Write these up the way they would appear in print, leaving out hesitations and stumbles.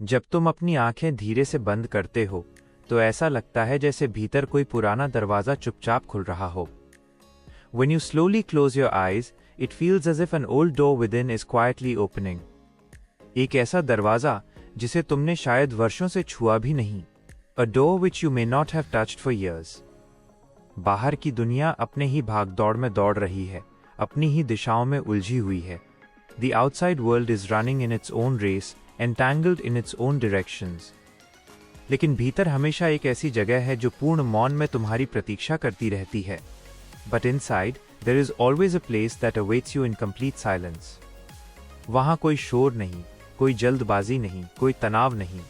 जब तुम अपनी आंखें धीरे से बंद करते हो तो ऐसा लगता है जैसे भीतर कोई पुराना दरवाजा चुपचाप खुल रहा हो। When you slowly close your eyes, it feels as if an old door within is quietly opening. एक ऐसा दरवाजा जिसे तुमने शायद वर्षों से छुआ भी नहीं। A door which you may not have touched for years. बाहर की दुनिया अपने ही भागदौड़ में दौड़ रही है, अपनी ही दिशाओं में उलझी हुई है। The outside world is running in its own race, entangled in its own directions. लेकिन भीतर हमेशा एक ऐसी जगह है जो पूर्ण मौन में तुम्हारी प्रतीक्षा करती रहती है। But inside, there is always a place that awaits you in complete silence. वहाँ कोई शोर नहीं, कोई जल्दबाजी नहीं, कोई तनाव नहीं।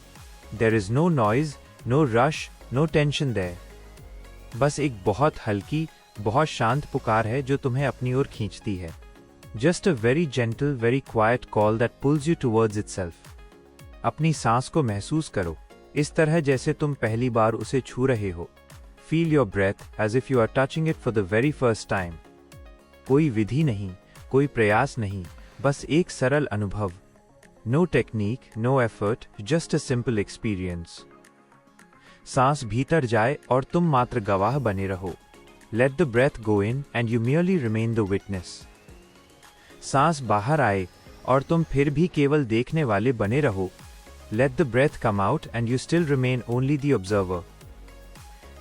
There is no noise, no rush, no tension there. बस एक बहुत हल्की, बहुत शांत पुकार है जो तुम्हें अपनी ओर खींचती है। Just a very gentle, very quiet call that pulls you towards itself. अपनी सांस को महसूस करो, इस तरह जैसे तुम पहली बार उसे छू रहे हो। Feel your breath as if you are touching it for the very first time. कोई विधि नहीं, कोई प्रयास नहीं, बस एक सरल अनुभव। No technique, no effort, just a simple experience. सांस भीतर जाए और तुम मात्र गवाह बने रहो। Let the breath go in and you merely remain the witness. सांस बाहर आए और तुम फिर भी केवल देखने वाले बने रहो। Let the breath come out and you still remain only the observer.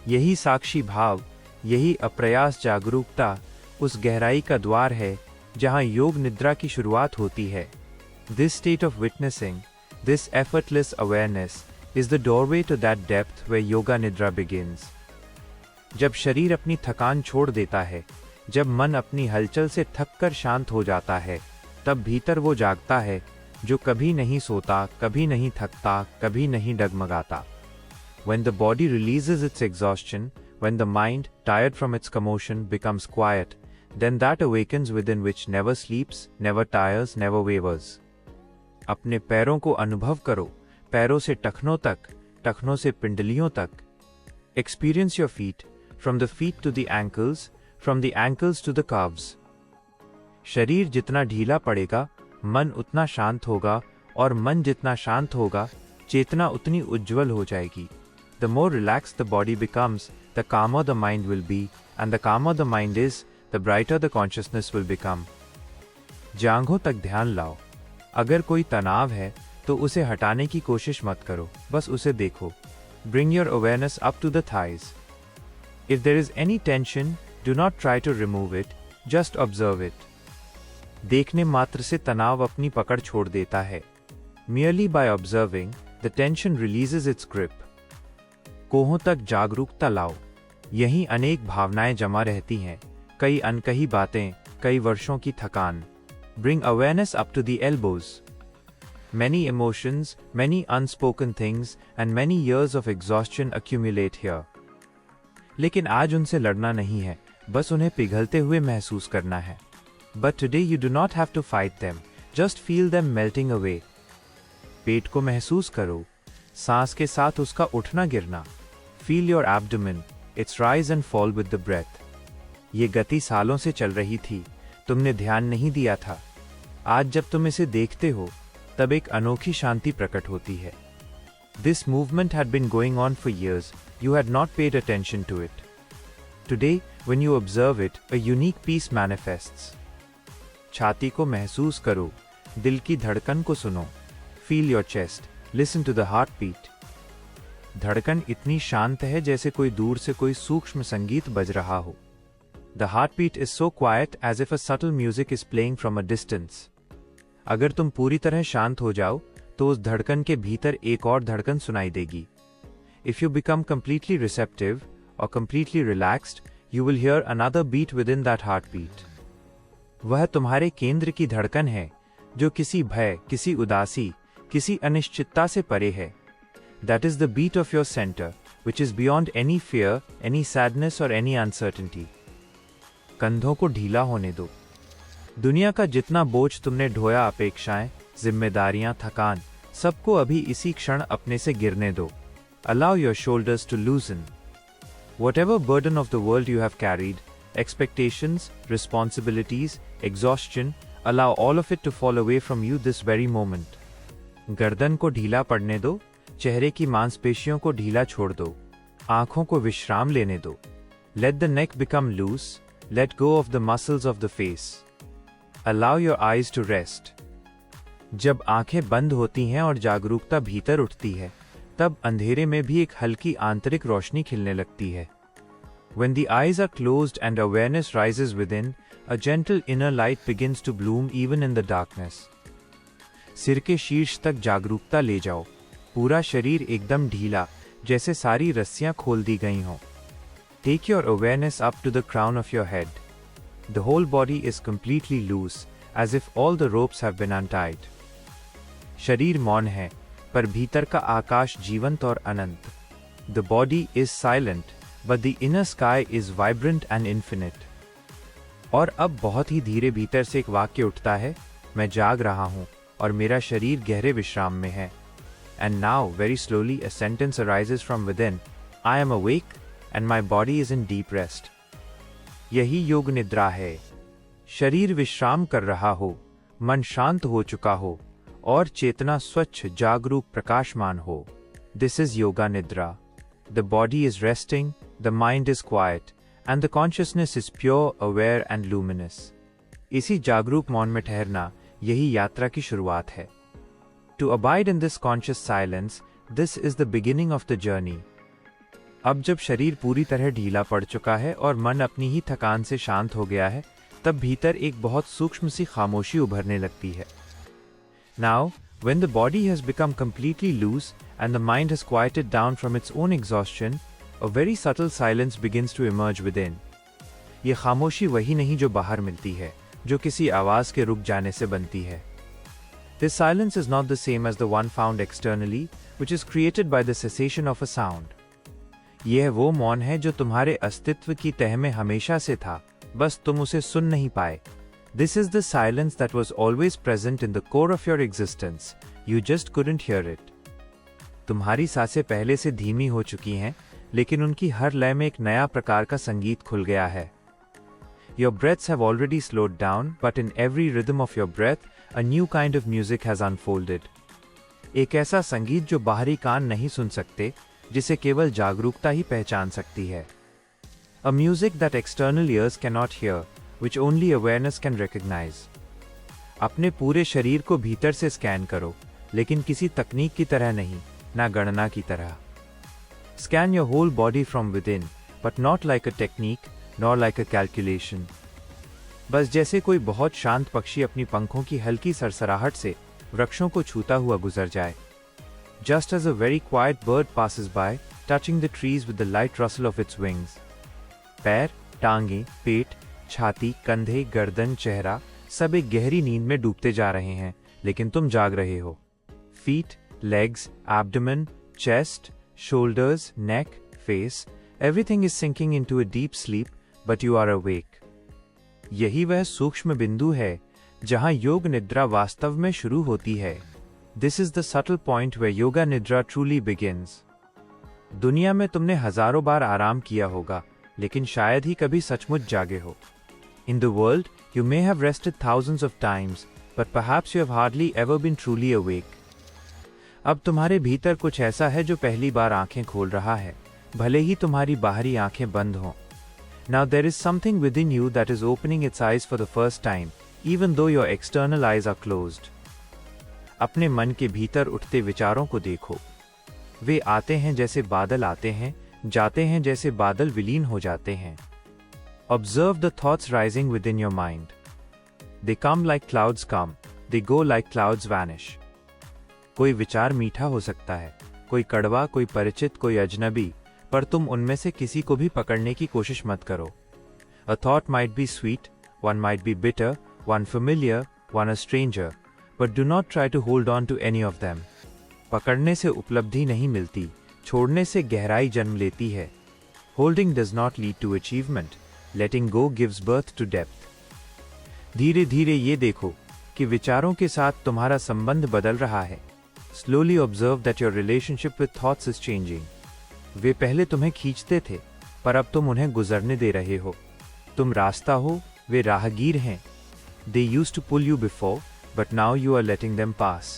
यही साक्षी भाव, यही अप्रयास जागरूकता उस गहराई का द्वार है जहां योग निद्रा की शुरुआत होती है। This state of witnessing, this effortless awareness is the doorway to that depth where yoga nidra begins. जब शरीर अपनी थकान छोड़ देता है, जब मन अपनी हलचल से थककर शांत हो जाता है, तब भीतर वो जागता है जो कभी नहीं सोता, कभी नहीं थकता, कभी नहीं डगमगाता। When the body releases its exhaustion, when the mind, tired from its commotion, becomes quiet, then that awakens within which never sleeps, never tires, never wavers. अपने पैरों को अनुभव करो, पैरों से टखनों तक, टखनों से पिंडलियों तक। Experience your feet, from the feet to the ankles, from the ankles to the calves. शरीर जितना ढीला पड़ेगा, मन उतना शांत होगा, और मन जितना शांत होगा, चेतना उतनी उज्ज्वल हो जाएगी। The more relaxed the body becomes, the calmer the mind will be, and the calmer the mind is, the brighter the consciousness will become. जांघों तक ध्यान लाओ। अगर कोई तनाव है, तो उसे हटाने की कोशिश मत करो, बस उसे देखो। Bring your awareness up to the thighs. If there is any tension, do not try to remove it, just observe it. देखने मात्र से तनाव अपनी पकड़ छोड़ देता है। Merely by observing, the tension releases its grip. कोहों तक जागरूकता लाओ। यहीं अनेक भावनाएं जमा रहती हैं, कई अनकही बातें, कई वर्षों की थकान। Bring awareness up to the elbows. Many emotions, many unspoken things, and many years of exhaustion accumulate here. लेकिन आज उनसे लड़ना नहीं है, बस उन्हें पिघलते हुए महसूस करना है। But today you do not have to fight them, just feel them melting away. पेट को महसूस करो, सांस के साथ उसका उठना गिरना। Feel your abdomen, its rise and fall with the breath. ये गति सालों से चल रही थी, तुमने ध्यान नहीं दिया था। आज जब तुम इसे देखते हो, तब एक अनोखी शांति प्रकट होती है। This movement had been going on for years, you had not paid attention to it. Today, when you observe it, a unique peace manifests. छाती को महसूस करो, दिल की धड़कन को सुनो। Feel your chest, listen to the heartbeat. धड़कन इतनी शांत है जैसे कोई दूर से कोई सूक्ष्म संगीत बज रहा हो। The heartbeat is so quiet as if a subtle music is playing from a distance. अगर तुम पूरी तरह शांत हो जाओ, तो उस धड़कन के भीतर एक और धड़कन सुनाई देगी। If you become completely receptive or completely relaxed, you will hear another beat within that heartbeat. वह तुम्हारे केंद्र की धड़कन है, जो किसी भय, किसी उदासी, किसी अनिश्चितता से परे है। That is the beat of your center, which is beyond any fear, any sadness or any uncertainty. कंधों को ढीला होने दो। दुनिया का जितना बोझ तुमने ढोया, अपेक्षाएं, जिम्मेदारियां, थकान, सबको अभी इसी क्षण अपने से गिरने दो। Allow your shoulders to loosen. Whatever burden of the world you have carried, expectations, responsibilities, exhaustion, allow all of it to fall away from you this very moment. गर्दन को ढीला पड़ने दो, चेहरे की मांसपेशियों को ढीला छोड़ दो, आंखों को विश्राम लेने दो। Let the neck become loose, let go of the muscles of the face, allow your eyes to rest. जब आंखें बंद होती हैं और जागरूकता भीतर उठती है, तब अंधेरे में भी एक हल्की आंतरिक रोशनी खिलने लगती है। When the eyes are closed and awareness rises within, a gentle inner light begins to bloom even in the darkness. सिर के शीर्ष तक जागरूकता ले जाओ, पूरा शरीर एकदम ढीला, जैसे सारी रस्सियां खोल दी गई हों। Take your awareness up to the crown of your head. The whole body is completely loose, as if all the ropes have been untied. शरीर मौन है, पर भीतर का आकाश जीवंत और अनंत। The body is silent, but the inner sky is vibrant and infinite. और अब बहुत ही धीरे भीतर से एक वाक्य उठता है, मैं जाग रहा हूँ और मेरा शरीर गहरे विश्राम में है। And now, very slowly, a sentence arises from within. I am awake and my body is in deep rest. यही योग निद्रा है। शरीर विश्राम कर रहा हो, मन शांत हो चुका हो और चेतना स्वच्छ, जागरूक, प्रकाशमान हो। This is yoga nidra. The body is resting, the mind is quiet, and the consciousness is pure, aware and luminous. इसी जागरूक मौन में ठहरना, यही यात्रा की शुरुआत है। To abide in this conscious silence, this is the beginning of the journey. अब जब शरीर पूरी तरह ढीला पड़ चुका है और मन अपनी ही थकान से शांत हो गया है, तब भीतर एक बहुत सूक्ष्म सी खामोशी उभरने लगती है। Now, when the body has become completely loose and the mind has quieted down from its own exhaustion, a very subtle silence begins to emerge within. ये खामोशी वही नहीं जो बाहर मिलती है, जो किसी आवाज के रुक जाने से बनती है। This silence is not the same as the one found externally, which is created by the cessation of a sound. यह वो मौन है जो तुम्हारे अस्तित्व की तह में हमेशा से था, बस तुम उसे सुन नहीं पाए। This is the silence that was always present in the core of your existence. You just couldn't hear it. तुम्हारी सांसें पहले से धीमी हो चुकी हैं, लेकिन उनकी हर लय में एक नया प्रकार का संगीत खुल गया है। Your breaths have already slowed down, but in every rhythm of your breath, a new kind of music has unfolded. एक ऐसा संगीत जो बाहरी कान नहीं सुन सकते, जिसे केवल जागरूकता ही पहचान सकती है। A music that external ears cannot hear, which only awareness can recognize. अपने पूरे शरीर को भीतर से स्कैन करो, लेकिन किसी तकनीक की तरह नहीं, ना गणना की तरह। Scan your whole body from within, but not like a technique, nor like a calculation. बस जैसे कोई बहुत शांत पक्षी अपनी पंखों की हल्की सरसराहट से वृक्षों को छूता हुआ गुजर जाए। Just as a very quiet bird passes by, touching the trees with the light rustle of its wings. पैर, टांगे, पेट, छाती, कंधे, गर्दन, चेहरा, सब एक गहरी नींद में डूबते जा रहे हैं, लेकिन तुम जाग रहे हो। Feet, legs, abdomen, chest, shoulders, neck, face, everything is sinking into a deep sleep, but you are awake. यही वह सूक्ष्म बिंदु है, जहां योग निद्रा वास्तव में शुरू होती है। This is the subtle point where yoga nidra truly begins. दुनिया में तुमने हजारों बार आराम किया होगा, लेकिन शायद ही कभी सचमुच जागे हो। In the world, you may have rested thousands of times, but perhaps you have hardly ever been truly awake. अब तुम्हारे भीतर कुछ ऐसा है जो पहली बार आंखें खोल रहा है, भले ही तुम्हारी बाहरी आंखें बंद हों। Now there is something within you that is opening its eyes for the first time, even though your external eyes are closed. अपने मन के भीतर उठते विचारों को देखो। वे आते हैं जैसे बादल आते हैं, जाते हैं जैसे बादल विलीन हो जाते हैं। Observe the thoughts rising within your mind. They come like clouds come, they go like clouds vanish. कोई विचार मीठा हो सकता है, कोई कड़वा, कोई परिचित, कोई अजनबी, पर तुम उनमें से किसी को भी पकड़ने की कोशिश मत करो। A thought might be sweet, one might be bitter, one familiar, one a stranger, but do not try to hold on to any of them. पकड़ने से उपलब्धि नहीं मिलती, छोड़ने से गहराई जन्म लेती है। Holding does not lead to achievement. Letting go gives birth to depth. धीरे धीरे ये देखो कि विचारों के साथ तुम्हारा संबंध बदल रहा है। Slowly observe that your relationship with thoughts is changing. वे पहले तुम्हें खींचते थे, पर अब तुम उन्हें गुजरने दे रहे हो। तुम रास्ता हो, वे राहगीर हैं। They used to pull you before, but now you are letting them pass.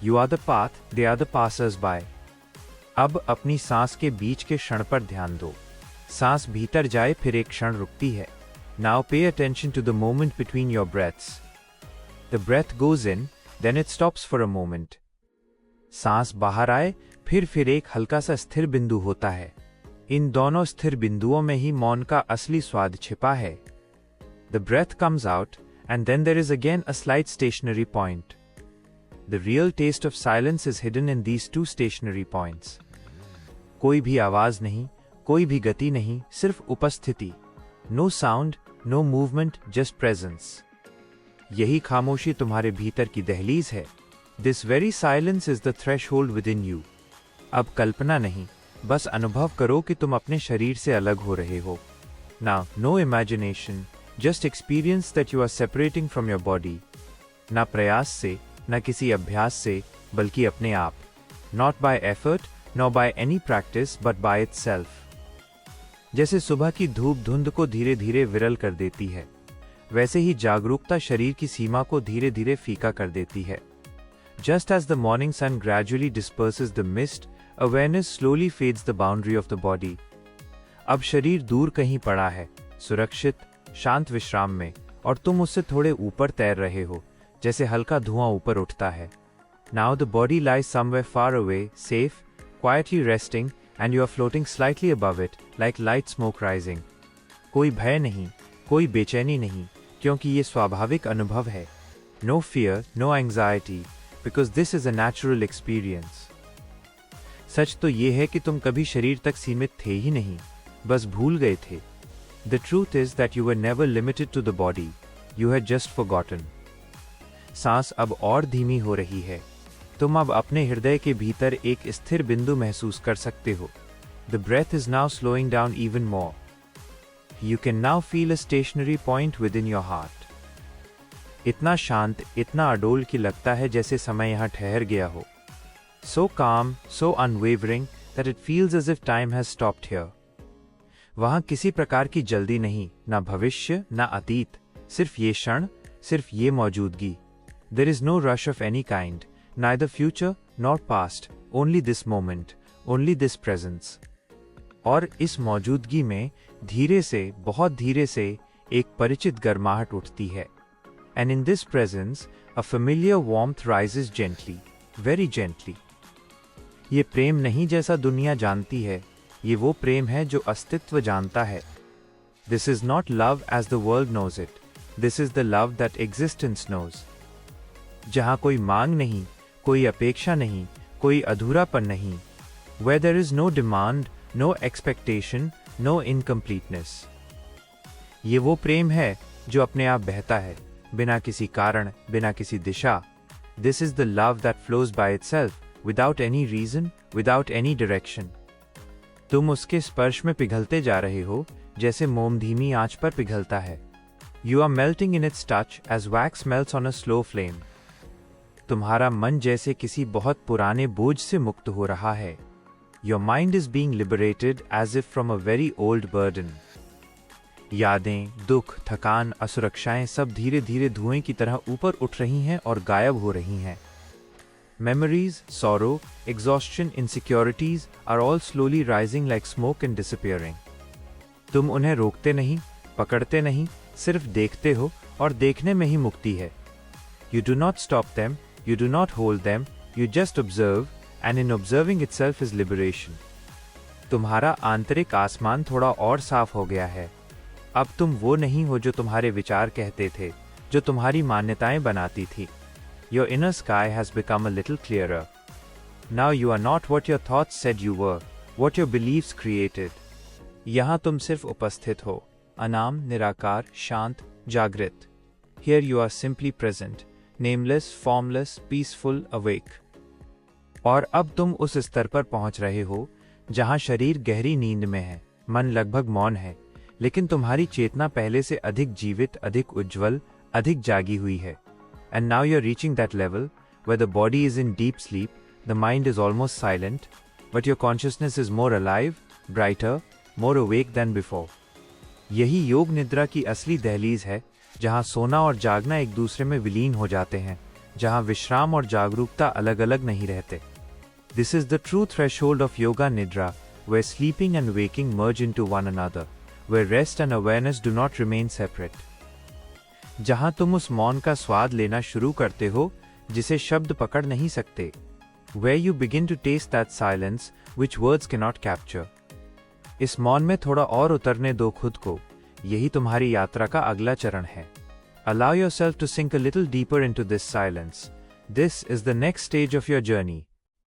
You are the path, they are the passers by. अब अपनी सांस के बीच के क्षण पर ध्यान दो। सांस भीतर जाए फिर एक क्षण रुकती है। Now pay attention to the moment between your breaths. The breath goes in, then it stops for a moment. सांस बाहर आए फिर एक हल्का सा स्थिर बिंदु होता है। इन दोनों स्थिर बिंदुओं में ही मौन का असली स्वाद छिपा है। The breath comes out, and then there is again a slight stationary point. The real taste of silence is hidden in these two stationary points. कोई भी आवाज नहीं, कोई भी गति नहीं, सिर्फ उपस्थिति। No sound, no movement, just presence. यही खामोशी तुम्हारे भीतर की दहलीज है। This very silence is the threshold within you. अब कल्पना नहीं, बस अनुभव करो कि तुम अपने शरीर से अलग हो रहे हो। Now, no imagination, just experience that you are separating from your body. ना प्रयास से, ना किसी अभ्यास से, बल्कि अपने आप। Not by effort, nor by any practice, but by itself. जैसे सुबह की धूप धुंध को धीरे धीरे विरल कर देती है, वैसे ही जागरूकता शरीर की सीमा को धीरे धीरे फीका कर देती है। Just as the morning sun gradually disperses the mist, awareness slowly fades the boundary of the body. अब शरीर दूर कहीं पड़ा है, सुरक्षित, शांत विश्राम में, और तुम उससे थोड़े ऊपर तैर रहे हो, जैसे हल्का धुआं ऊपर उठता है। Now the body lies somewhere far away, safe, quietly resting, and you are floating slightly above it, like light smoke rising. कोई भय नहीं, कोई बेचैनी नहीं, क्योंकि ये स्वाभाविक अनुभव है। No fear, no anxiety, because this is a natural experience. सच तो ये है कि तुम कभी शरीर तक सीमित थे ही नहीं, बस भूल गए थे। The truth is that you were never limited to the body, you had just forgotten. सांस अब और धीमी हो रही है। तुम अब अपने हृदय के भीतर एक स्थिर बिंदु महसूस कर सकते हो। The breath is now slowing down even more. You can now feel a stationary point within your heart. इतना शांत, इतना अडोल कि लगता है जैसे समय यहाँ ठहर गया हो। So calm, so unwavering that it feels as if time has stopped here. वहाँ किसी प्रकार की जल्दी नहीं, ना भविष्य, ना अतीत, सिर्फ ये क्षण, सिर्फ ये मौजूदगी। There is no rush of any kind, neither future nor past, only this moment, only this presence. और इस मौजूदगी में धीरे से, बहुत धीरे से एक परिचित गर्माहट उठती है। And in this presence, a familiar warmth rises gently, very gently. ये प्रेम नहीं जैसा दुनिया जानती है, ये वो प्रेम है जो अस्तित्व जानता है। This is not love as the world knows it. This is the love that existence knows. जहाँ कोई मांग नहीं, कोई अपेक्षा नहीं, कोई अधूरापन नहीं। Where there is no demand, no expectation, no incompleteness. ये वो प्रेम है जो अपने आप बहता है, बिना किसी कारण, बिना किसी दिशा। This is the love that flows by itself, without any reason, without any direction. तुम उसके स्पर्श में पिघलते जा रहे हो, जैसे मोम धीमी आंच पर पिघलता है। You are melting in its touch as wax melts on a slow flame. तुम्हारा मन जैसे किसी बहुत पुराने बोझ से मुक्त हो रहा है। Your mind is being liberated as if from a very old burden. यादें, दुख, थकान, असुरक्षाएं सब धीरे धीरे धुएं की तरह ऊपर उठ रही हैं और गायब हो रही हैं। Memories, sorrow, exhaustion, insecurities are all slowly rising like smoke and disappearing. तुम उन्हें रोकते नहीं, पकड़ते नहीं, सिर्फ देखते हो और देखने में ही मुक्ति है। You do not stop them, you do not hold them, you just observe, and in observing itself is liberation. तुम्हारा आंतरिक आसमान थोड़ा और साफ हो गया है। अब तुम वो नहीं हो जो तुम्हारे विचार कहते थे, जो तुम्हारी मान्यताएं बनाती थी। Your inner sky has become a little clearer. Now you are not what your thoughts said you were, what your beliefs created. यहाँ तुम सिर्फ उपस्थित हो, अनाम, निराकार, शांत, जागृत। Here you are simply present, nameless, formless, peaceful, awake. और अब तुम उस स्तर पर पहुंच रहे हो जहां शरीर गहरी नींद में है, मन लगभग मौन है, लेकिन तुम्हारी चेतना पहले से अधिक जीवित, अधिक उज्जवल, अधिक जागी हुई है। And now you're reaching that level where the body is in deep sleep, the mind is almost silent, but your consciousness is more alive, brighter, more awake than before. यही योग निद्रा की असली दहलीज है, जहां सोना और जागना एक दूसरे में विलीन हो जाते हैं, जहां विश्राम और जागरूकता अलग अलग नहीं रहते। This is the true threshold of yoga निद्रा, where sleeping and waking merge into one another, where rest and awareness do not remain separate. जहां तुम उस मौन का स्वाद लेना शुरू करते हो जिसे शब्द पकड़ नहीं सकते, where you begin to taste that silence which words cannot capture. इस मौन में थोड़ा और उतरने दो खुद को, यही तुम्हारी यात्रा का अगला चरण है। Allow yourself to sink a little deeper into this silence. This is the next stage of your journey.